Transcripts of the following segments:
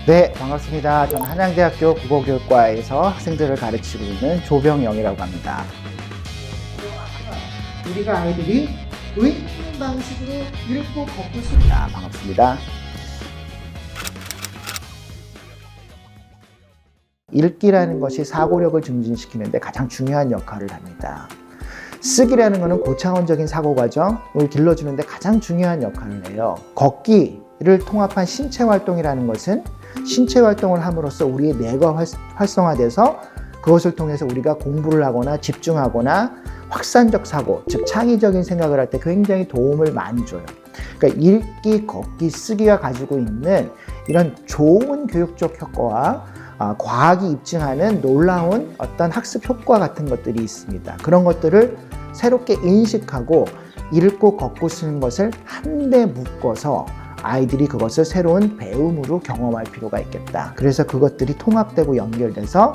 네, 반갑습니다. 저는 한양대학교 국어교육과에서 학생들을 가르치고 있는 조병영이라고 합니다. 우리가 아이들이 의미 방식으로 읽고 걷고 쓰다. 반갑습니다. 읽기라는 것이 사고력을 증진시키는 데 가장 중요한 역할을 합니다. 쓰기라는 것은 고차원적인 사고 과정을 길러주는 데 가장 중요한 역할을 해요. 걷기를 통합한 신체 활동이라는 것은 신체 활동을 함으로써 우리의 뇌가 활성화돼서 그것을 통해서 우리가 공부를 하거나 집중하거나 확산적 사고, 즉 창의적인 생각을 할 때 굉장히 도움을 많이 줘요. 그러니까 읽기, 걷기, 쓰기가 가지고 있는 이런 좋은 교육적 효과와 과학이 입증하는 놀라운 어떤 학습 효과 같은 것들이 있습니다. 그런 것들을 새롭게 인식하고 읽고 걷고 쓰는 것을 한데 묶어서 아이들이 그것을 새로운 배움으로 경험할 필요가 있겠다. 그래서 그것들이 통합되고 연결돼서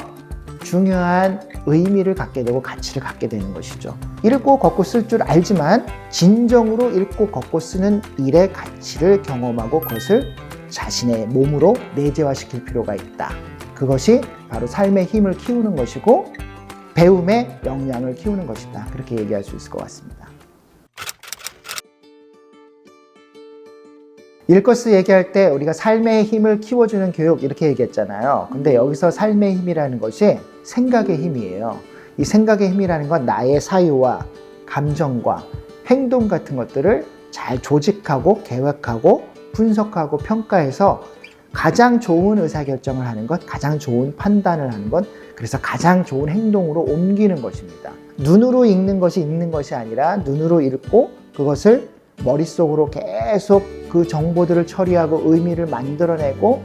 중요한 의미를 갖게 되고 가치를 갖게 되는 것이죠. 읽고 걷고 쓸 줄 알지만 진정으로 읽고 걷고 쓰는 일의 가치를 경험하고 그것을 자신의 몸으로 내재화시킬 필요가 있다. 그것이 바로 삶의 힘을 키우는 것이고 배움의 역량을 키우는 것이다. 그렇게 얘기할 수 있을 것 같습니다. 일거스 얘기할 때 우리가 삶의 힘을 키워주는 교육 이렇게 얘기했잖아요. 근데 여기서 삶의 힘이라는 것이 생각의 힘이에요. 이 생각의 힘이라는 건 나의 사유와 감정과 행동 같은 것들을 잘 조직하고 계획하고 분석하고 평가해서 가장 좋은 의사결정을 하는 것, 가장 좋은 판단을 하는 것, 그래서 가장 좋은 행동으로 옮기는 것입니다. 눈으로 읽는 것이 아니라 눈으로 읽고 그것을 머릿속으로 계속 그 정보들을 처리하고 의미를 만들어내고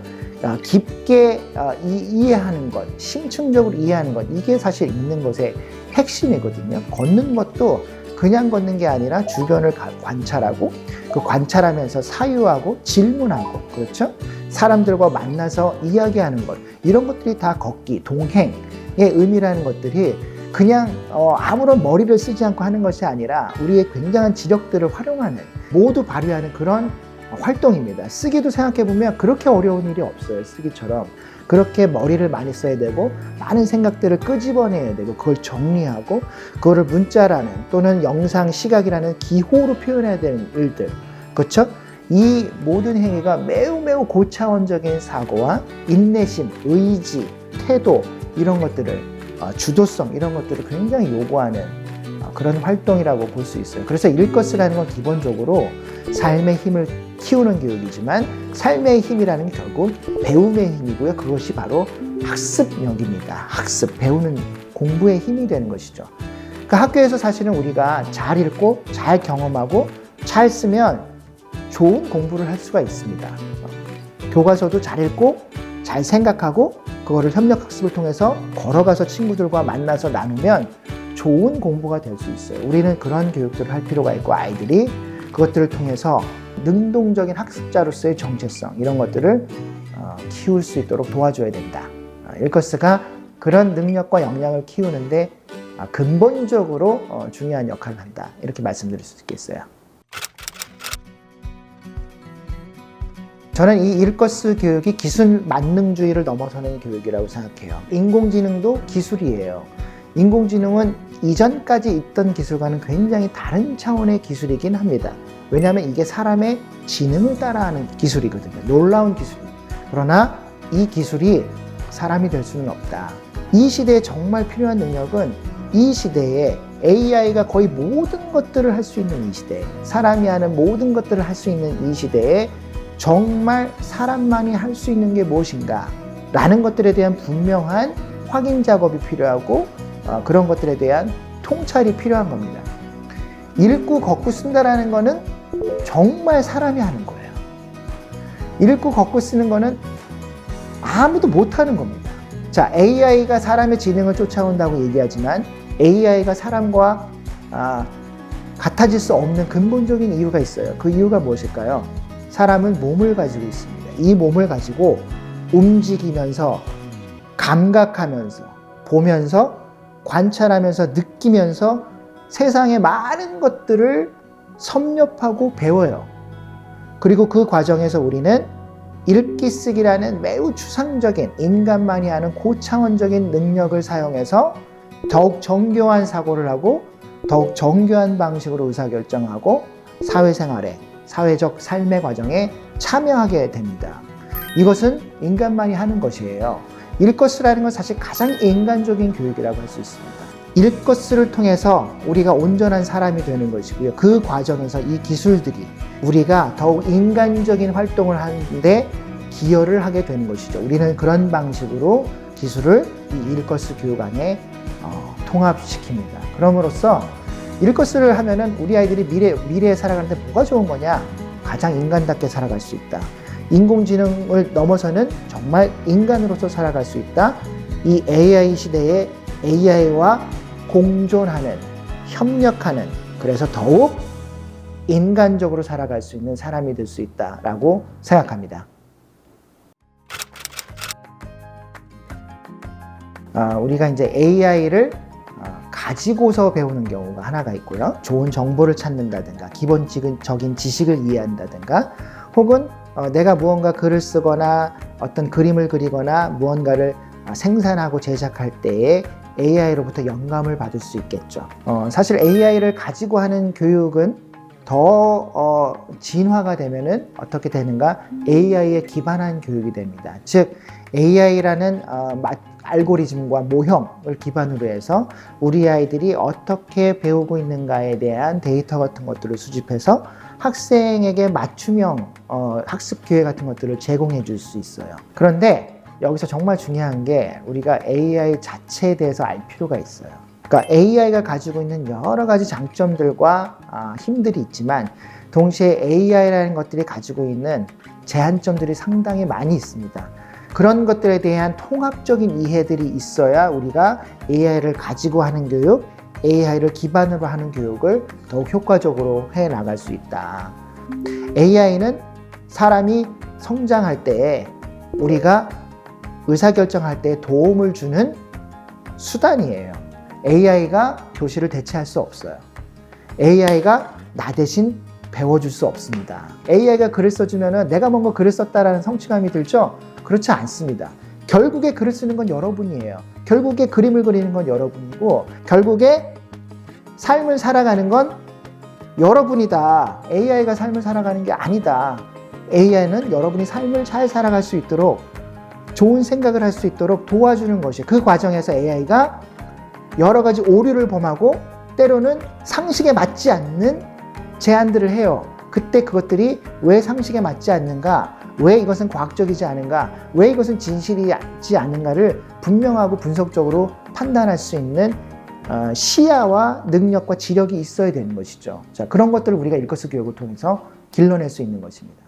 깊게 이해하는 것, 심층적으로 이해하는 것, 이게 사실 읽는 것의 핵심이거든요. 걷는 것도 그냥 걷는 게 아니라 주변을 관찰하고 그 관찰하면서 사유하고 질문하고, 그렇죠? 사람들과 만나서 이야기하는 것, 이런 것들이 다 걷기, 동행의 의미라는 것들이 그냥 아무런 머리를 쓰지 않고 하는 것이 아니라 우리의 굉장한 지력들을 활용하는, 모두 발휘하는 그런 활동입니다. 쓰기도 생각해보면 그렇게 어려운 일이 없어요. 쓰기처럼 그렇게 머리를 많이 써야 되고 많은 생각들을 끄집어내야 되고 그걸 정리하고 그거를 문자라는 또는 영상, 시각이라는 기호로 표현해야 되는 일들, 그렇죠? 이 모든 행위가 매우 고차원적인 사고와 인내심, 의지, 태도, 이런 것들을 주도성, 이런 것들을 굉장히 요구하는 그런 활동이라고 볼 수 있어요. 그래서 일거스라는 건 기본적으로 삶의 힘을 키우는 교육이지만 삶의 힘이라는 게 결국 배움의 힘이고요. 그것이 바로 학습력입니다. 학습, 배우는 공부의 힘이 되는 것이죠. 그러니까 학교에서 사실은 우리가 잘 읽고 잘 경험하고 잘 쓰면 좋은 공부를 할 수가 있습니다. 교과서도 잘 읽고 잘 생각하고 그거를 협력학습을 통해서 걸어가서 친구들과 만나서 나누면 좋은 공부가 될 수 있어요. 우리는 그런 교육들을 할 필요가 있고 아이들이 그것들을 통해서 능동적인 학습자로서의 정체성, 이런 것들을 키울 수 있도록 도와줘야 된다. 일거스가 그런 능력과 역량을 키우는데 근본적으로 중요한 역할을 한다. 이렇게 말씀드릴 수 있겠어요. 저는 이 일거스 교육이 기술 만능주의를 넘어서는 교육이라고 생각해요. 인공지능도 기술이에요. 인공지능은 이전까지 있던 기술과는 굉장히 다른 차원의 기술이긴 합니다. 왜냐하면 이게 사람의 지능을 따라하는 기술이거든요. 놀라운 기술입니다. 그러나 이 기술이 사람이 될 수는 없다. 이 시대에 정말 필요한 능력은 이 시대에 AI가 거의 모든 것들을 할 수 있는 이 시대에, 사람이 하는 모든 것들을 할 수 있는 이 시대에 정말 사람만이 할 수 있는 게 무엇인가 라는 것들에 대한 분명한 확인 작업이 필요하고 그런 것들에 대한 통찰이 필요한 겁니다. 읽고 걷고 쓴다라는 거는 정말 사람이 하는 거예요. 읽고 걷고 쓰는 거는 아무도 못하는 겁니다. 자, AI가 사람의 지능을 쫓아온다고 얘기하지만 AI가 사람과 같아질 수 없는 근본적인 이유가 있어요. 그 이유가 무엇일까요? 사람은 몸을 가지고 있습니다. 이 몸을 가지고 움직이면서 감각하면서 보면서 관찰하면서 느끼면서 세상의 많은 것들을 섭렵하고 배워요. 그리고 그 과정에서 우리는 읽기 쓰기라는 매우 추상적인 인간만이 하는 고차원적인 능력을 사용해서 더욱 정교한 사고를 하고 더욱 정교한 방식으로 의사결정하고 사회생활에, 사회적 삶의 과정에 참여하게 됩니다. 이것은 인간만이 하는 것이에요. 일것쓰라는 건 사실 가장 인간적인 교육이라고 할 수 있습니다. 일것쓰를 통해서 우리가 온전한 사람이 되는 것이고요. 그 과정에서 이 기술들이 우리가 더욱 인간적인 활동을 하는데 기여를 하게 되는 것이죠. 우리는 그런 방식으로 기술을 이 일것쓰 교육 안에 통합시킵니다. 그럼으로써 일것쓰를 하면은 우리 아이들이 미래에 살아가는데 뭐가 좋은 거냐? 가장 인간답게 살아갈 수 있다. 인공지능을 넘어서는 정말 인간으로서 살아갈 수 있다. 이 AI 시대에 AI와 공존하는, 협력하는, 그래서 더욱 인간적으로 살아갈 수 있는 사람이 될 수 있다라고 생각합니다. 우리가 이제 AI를 가지고서 배우는 경우가 하나가 있고요. 좋은 정보를 찾는다든가, 기본적인 지식을 이해한다든가, 혹은 내가 무언가 글을 쓰거나 어떤 그림을 그리거나 무언가를 생산하고 제작할 때에 AI로부터 영감을 받을 수 있겠죠. 사실 AI를 가지고 하는 교육은 더 진화가 되면은 어떻게 되는가? AI에 기반한 교육이 됩니다. 즉 AI라는 알고리즘과 모형을 기반으로 해서 우리 아이들이 어떻게 배우고 있는가에 대한 데이터 같은 것들을 수집해서 학생에게 맞춤형 학습 기회 같은 것들을 제공해 줄 수 있어요. 그런데 여기서 정말 중요한 게 우리가 AI 자체에 대해서 알 필요가 있어요. 그러니까 AI가 가지고 있는 여러 가지 장점들과 힘들이 있지만 동시에 AI라는 것들이 가지고 있는 제한점들이 상당히 많이 있습니다. 그런 것들에 대한 통합적인 이해들이 있어야 우리가 AI를 가지고 하는 교육, AI를 기반으로 하는 교육을 더욱 효과적으로 해 나갈 수 있다. AI는 사람이 성장할 때 우리가 의사결정할 때 도움을 주는 수단이에요. AI가 교실을 대체할 수 없어요. AI가 나 대신 배워줄 수 없습니다. AI가 글을 써주면 내가 뭔가 글을 썼다라는 성취감이 들죠? 그렇지 않습니다. 결국에 글을 쓰는 건 여러분이에요. 결국에 그림을 그리는 건 여러분이고 결국에 삶을 살아가는 건 여러분이다. AI가 삶을 살아가는 게 아니다. AI는 여러분이 삶을 잘 살아갈 수 있도록 좋은 생각을 할 수 있도록 도와주는 것이에요. 그 과정에서 AI가 여러 가지 오류를 범하고 때로는 상식에 맞지 않는 제안들을 해요. 그때 그것들이 왜 상식에 맞지 않는가, 왜 이것은 과학적이지 않은가, 왜 이것은 진실이지 않은가를 분명하고 분석적으로 판단할 수 있는 시야와 능력과 지력이 있어야 되는 것이죠. 자, 그런 것들을 우리가 일거수 교육을 통해서 길러낼 수 있는 것입니다.